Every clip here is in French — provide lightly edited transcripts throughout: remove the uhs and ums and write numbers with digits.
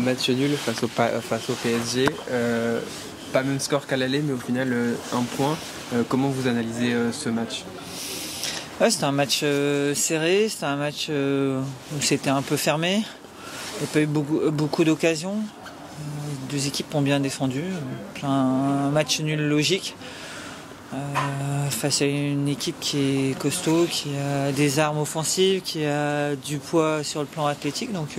Match nul face au PSG. Pas même score qu'à l'aller, mais au final un point. Comment vous analysez ce match? Ouais, c'était un match serré, c'était un match où c'était un peu fermé. Il n'y a pas eu beaucoup d'occasions. Les deux équipes ont bien défendu. Un match nul logique face à une équipe qui est costaud, qui a des armes offensives, qui a du poids sur le plan athlétique. Donc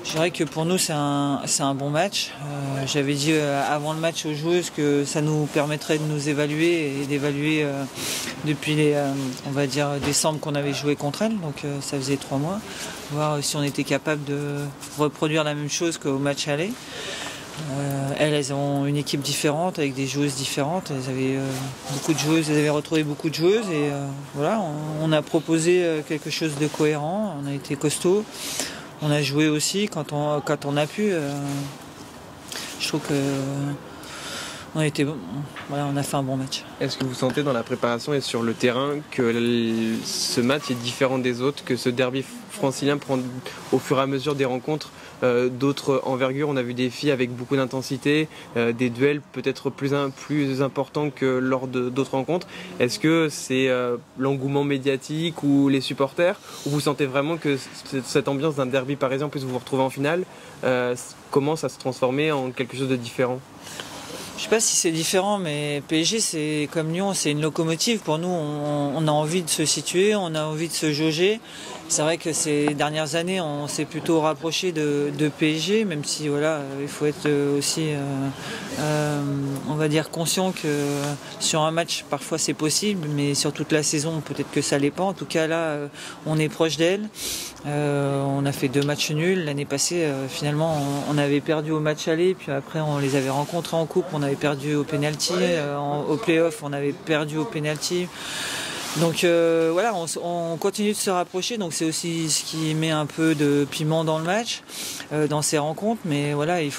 je dirais que pour nous c'est un bon match. J'avais dit avant le match aux joueuses que ça nous permettrait de nous évaluer et d'évaluer depuis on va dire décembre qu'on avait joué contre elles, donc ça faisait 3 mois, voir si on était capable de reproduire la même chose qu'au match aller. Elles ont une équipe différente avec des joueuses différentes. Elles avaient beaucoup de joueuses, elles avaient retrouvé beaucoup de joueuses et voilà, on a proposé quelque chose de cohérent. On a été costaud. On a joué aussi quand on a pu. Je trouve que on a fait un bon match. Est-ce que vous sentez dans la préparation et sur le terrain que ce match est différent des autres, que ce derby francilien prend au fur et à mesure des rencontres d'autres envergures? On a vu des filles avec beaucoup d'intensité, des duels peut-être plus importants que lors d'autres rencontres. Est-ce que c'est l'engouement médiatique ou les supporters, ou vous sentez vraiment que cette ambiance d'un derby parisien, puisque vous vous retrouvez en finale, commence à se transformer en quelque chose de différent? Je sais pas si c'est différent, mais PSG, c'est comme Lyon, c'est une locomotive. Pour nous, on a envie de se situer, on a envie de se jauger. C'est vrai que ces dernières années, on s'est plutôt rapproché de PSG, même si voilà, il faut être aussi, on va dire, conscient que sur un match, parfois c'est possible, mais sur toute la saison, peut-être que ça l'est pas. En tout cas, là, on est proche d'elle. On a fait 2 matchs nuls. L'année passée, finalement, on avait perdu au match aller, puis après, on les avait rencontrés en coupe, on avait perdu au penalty. Au play-off, on avait perdu au penalty. Donc voilà, on continue de se rapprocher, donc c'est aussi ce qui met un peu de piment dans le match, dans ces rencontres, mais voilà, je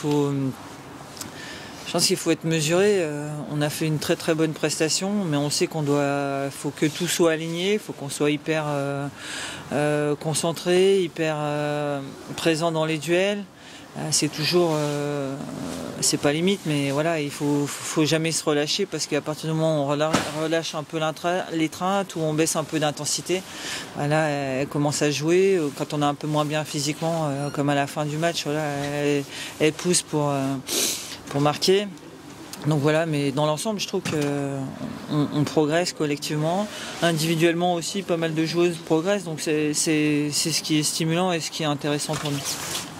pense qu'il faut être mesuré. On a fait une très très bonne prestation, mais on sait faut que tout soit aligné, il faut qu'on soit hyper concentré, hyper présent dans les duels. C'est toujours, c'est pas limite, mais voilà, il faut jamais se relâcher, parce qu'à partir du moment où on relâche un peu l'étreinte, où on baisse un peu d'intensité, voilà, elle commence à jouer. Quand on est un peu moins bien physiquement, comme à la fin du match, voilà, elle pousse pour marquer. Donc voilà, mais dans l'ensemble, je trouve qu'on progresse collectivement. Individuellement aussi, pas mal de joueuses progressent, donc c'est ce qui est stimulant et ce qui est intéressant pour nous.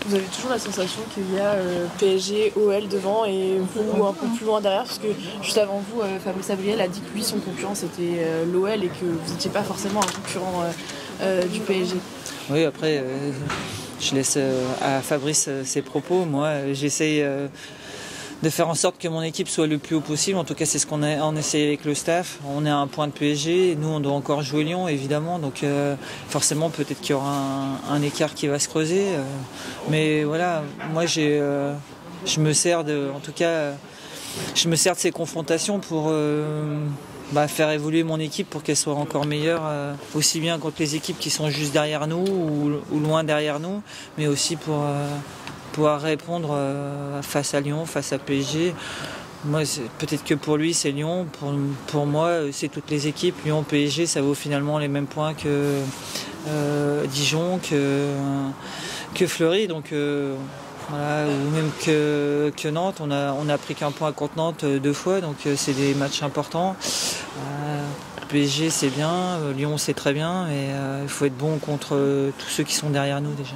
Vous avez toujours la sensation qu'il y a PSG, OL devant et vous un peu plus loin derrière, parce que juste avant vous, Fabrice Abriel a dit que lui, son concurrent, c'était l'OL et que vous n'étiez pas forcément un concurrent du PSG. Oui, après, je laisse à Fabrice ses propos. Moi, j'essaye de faire en sorte que mon équipe soit le plus haut possible. En tout cas, c'est ce qu'on essaye avec le staff. On est à un point de PSG. Nous, on doit encore jouer Lyon, évidemment. Donc, forcément, peut-être qu'il y aura un écart qui va se creuser. Mais voilà, moi, je me sers de ces confrontations pour faire évoluer mon équipe pour qu'elle soit encore meilleure, aussi bien contre les équipes qui sont juste derrière nous ou loin derrière nous, mais aussi pour pouvoir répondre face à Lyon, face à PSG. Moi, peut-être que pour lui c'est Lyon, pour moi c'est toutes les équipes. Lyon, PSG, ça vaut finalement les mêmes points que Dijon, que Fleury, donc voilà, ou même que Nantes. On a pris qu'un point contre Nantes 2 fois, donc c'est des matchs importants. PSG c'est bien, Lyon c'est très bien, mais il faut être bon contre tous ceux qui sont derrière nous déjà.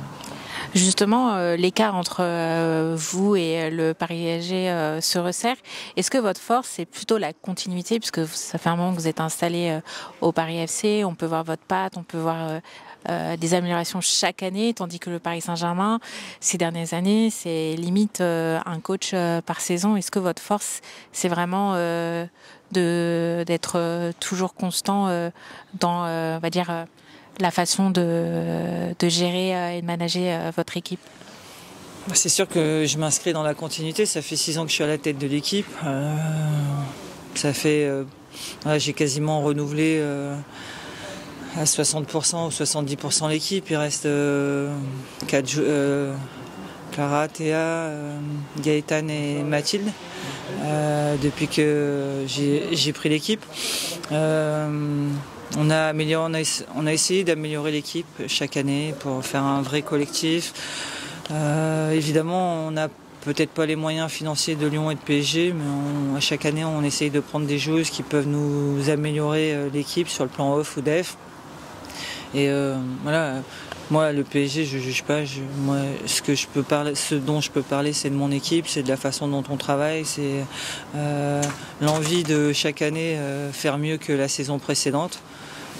Justement, l'écart entre vous et le Paris PSG se resserre. Est-ce que votre force, c'est plutôt la continuité, puisque ça fait un moment que vous êtes installé au Paris FC, on peut voir votre patte, on peut voir des améliorations chaque année, tandis que le Paris Saint-Germain, ces dernières années, c'est limite un coach par saison. Est-ce que votre force, c'est vraiment d'être toujours constant dans, on va dire, la façon de gérer et de manager votre équipe? C'est sûr que je m'inscris dans la continuité. Ça fait 6 ans que je suis à la tête de l'équipe. Ça fait, j'ai quasiment renouvelé à 60% ou 70% l'équipe. Il reste Clara, Théa, Gaëtane et Mathilde, depuis que j'ai pris l'équipe. On a essayé d'améliorer l'équipe chaque année pour faire un vrai collectif. Évidemment, on n'a peut-être pas les moyens financiers de Lyon et de PSG, mais chaque année, on essaye de prendre des joueuses qui peuvent nous améliorer l'équipe sur le plan off ou def. Et voilà, moi, le PSG, je ne juge pas. Moi, ce dont je peux parler, c'est de mon équipe, c'est de la façon dont on travaille, c'est l'envie de chaque année faire mieux que la saison précédente.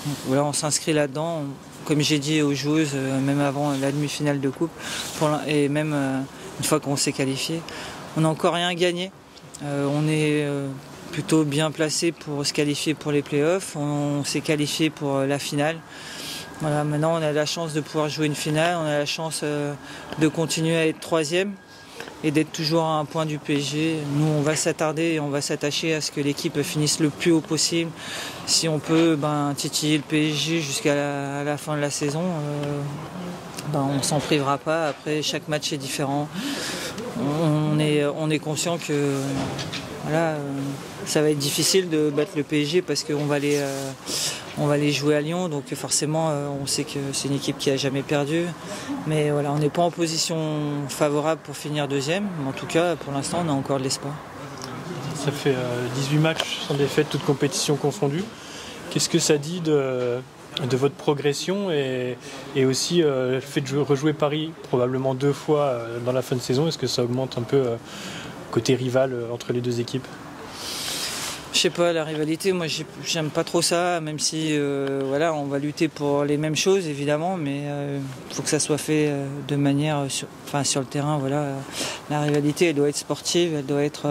Donc, voilà, on s'inscrit là-dedans. Comme j'ai dit aux joueuses, même avant la demi-finale de coupe, et même une fois qu'on s'est qualifié, on n'a encore rien gagné. On est plutôt bien placé pour se qualifier pour les playoffs. On s'est qualifié pour la finale. Voilà, maintenant on a la chance de pouvoir jouer une finale, on a la chance de continuer à être troisième et d'être toujours à un point du PSG. Nous, on va s'attarder et on va s'attacher à ce que l'équipe finisse le plus haut possible. Si on peut titiller le PSG jusqu'à la fin de la saison, on ne s'en privera pas. Après, chaque match est différent. On est conscient que voilà, ça va être difficile de battre le PSG parce qu'on va aller jouer à Lyon, donc forcément on sait que c'est une équipe qui n'a jamais perdu. Mais voilà, on n'est pas en position favorable pour finir deuxième. Mais en tout cas, pour l'instant, on a encore de l'espoir. Ça fait 18 matchs sans défaite, toutes compétitions confondues. Qu'est-ce que ça dit de votre progression et aussi le fait de rejouer Paris probablement 2 fois dans la fin de saison? Est-ce que ça augmente un peu côté rival entre les deux équipes? Je sais pas, la rivalité, moi j'aime pas trop ça, même si voilà, on va lutter pour les mêmes choses évidemment, mais il faut que ça soit fait de manière sur le terrain. Voilà, la rivalité, elle doit être sportive, elle doit être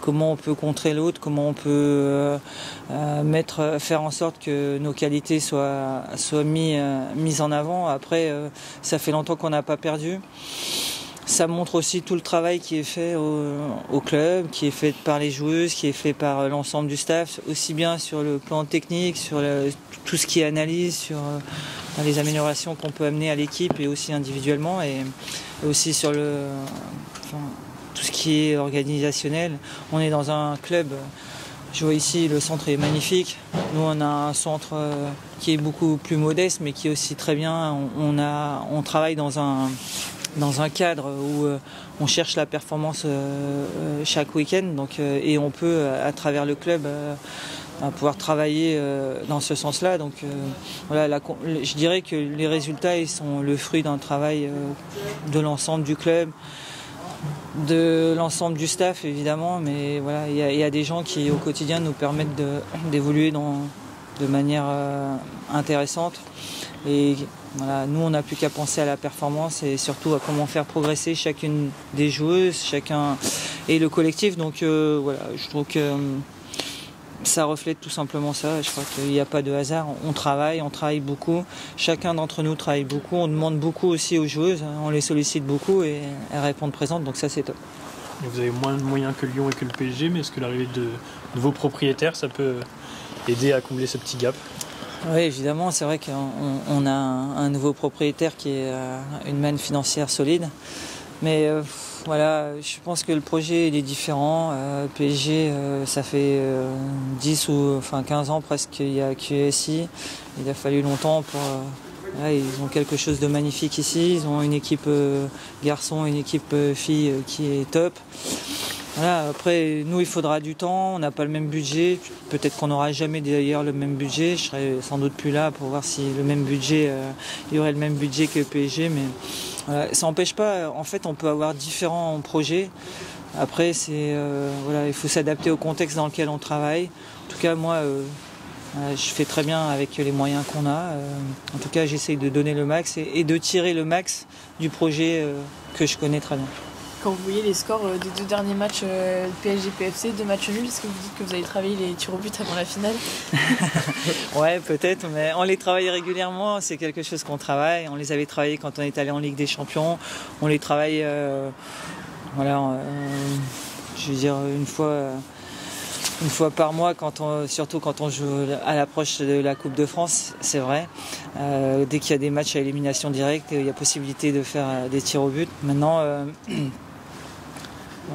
comment on peut contrer l'autre, comment on peut faire en sorte que nos qualités soient mises en avant. Après, ça fait longtemps qu'on n'a pas perdu. Ça montre aussi tout le travail qui est fait au club, qui est fait par les joueuses, qui est fait par l'ensemble du staff, aussi bien sur le plan technique, sur tout ce qui est analyse, sur les améliorations qu'on peut amener à l'équipe et aussi individuellement, et aussi sur tout ce qui est organisationnel. On est dans un club, je vois ici, le centre est magnifique. Nous, on a un centre qui est beaucoup plus modeste, mais qui est aussi très bien. On travaille dans un cadre où on cherche la performance chaque week-end, et on peut, à travers le club, pouvoir travailler dans ce sens-là. Donc voilà, je dirais que les résultats, ils sont le fruit d'un travail de l'ensemble du club, de l'ensemble du staff évidemment, mais voilà, il y a des gens qui au quotidien nous permettent d'évoluer de manière intéressante. Et voilà, nous, on n'a plus qu'à penser à la performance et surtout à comment faire progresser chacune des joueuses, chacun et le collectif. Donc voilà, je trouve que ça reflète tout simplement ça. Je crois qu'il n'y a pas de hasard. On travaille beaucoup. Chacun d'entre nous travaille beaucoup. On demande beaucoup aussi aux joueuses. On les sollicite beaucoup et elles répondent présentes. Donc ça, c'est top. Vous avez moins de moyens que Lyon et que le PSG, mais est-ce que l'arrivée de nouveaux propriétaires, ça peut aider à combler ce petit gap? Oui, évidemment, c'est vrai qu'on a un nouveau propriétaire qui est une manne financière solide. Mais voilà, je pense que le projet il est différent. PSG, ça fait 15 ans presque qu'il y a QSI. Il a fallu longtemps pour... ils ont quelque chose de magnifique ici. Ils ont une équipe garçon, une équipe fille qui est top. Voilà, après, nous, il faudra du temps, on n'a pas le même budget. Peut-être qu'on n'aura jamais d'ailleurs le même budget. Je serai sans doute plus là pour voir si le même budget, il y aurait le même budget que le PSG. Mais voilà, ça n'empêche pas, en fait, on peut avoir différents projets. Après, voilà, il faut s'adapter au contexte dans lequel on travaille. En tout cas, moi, je fais très bien avec les moyens qu'on a. En tout cas, j'essaye de donner le max et de tirer le max du projet que je connais très bien. Quand vous voyez les scores des 2 derniers matchs PSG-PFC, 2 matchs nuls, est-ce que vous dites que vous avez travaillé les tirs au but avant la finale? Ouais, peut-être, mais on les travaille régulièrement, c'est quelque chose qu'on travaille. On les avait travaillés quand on est allé en Ligue des Champions. On les travaille, je veux dire, une fois une fois par mois, surtout quand on joue à l'approche de la Coupe de France, c'est vrai. Dès qu'il y a des matchs à élimination directe, il y a possibilité de faire des tirs au but. Maintenant,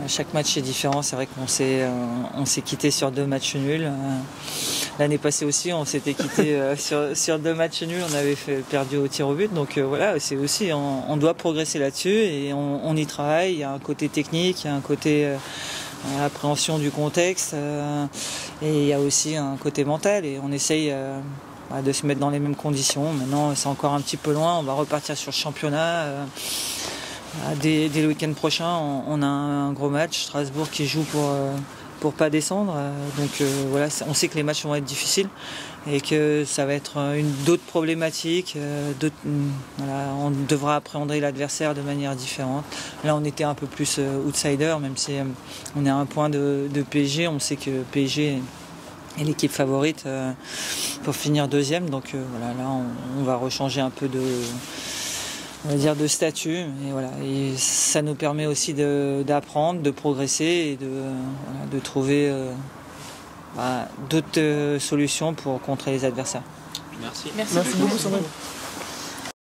chaque match est différent. C'est vrai qu'on s'est quitté sur 2 matchs nuls. L'année passée aussi, on s'était quitté sur 2 matchs nuls. On avait perdu au tir au but. Donc voilà, c'est aussi, on doit progresser là-dessus et on y travaille. Il y a un côté technique, il y a un côté appréhension du contexte et il y a aussi un côté mental. Et on essaye de se mettre dans les mêmes conditions. Maintenant, c'est encore un petit peu loin. On va repartir sur le championnat. Dès le week-end prochain, on a un gros match, Strasbourg qui joue pour pas descendre. Donc voilà, on sait que les matchs vont être difficiles et que ça va être d'autres problématiques. On devra appréhender l'adversaire de manière différente. Là, on était un peu plus outsider, même si on est à un point de PSG. On sait que PSG est l'équipe favorite pour finir 2e. Donc voilà, là, on va rechanger un peu de statut, et voilà, et ça nous permet aussi d'apprendre, de progresser et de trouver d'autres solutions pour contrer les adversaires. Merci beaucoup Sandrine.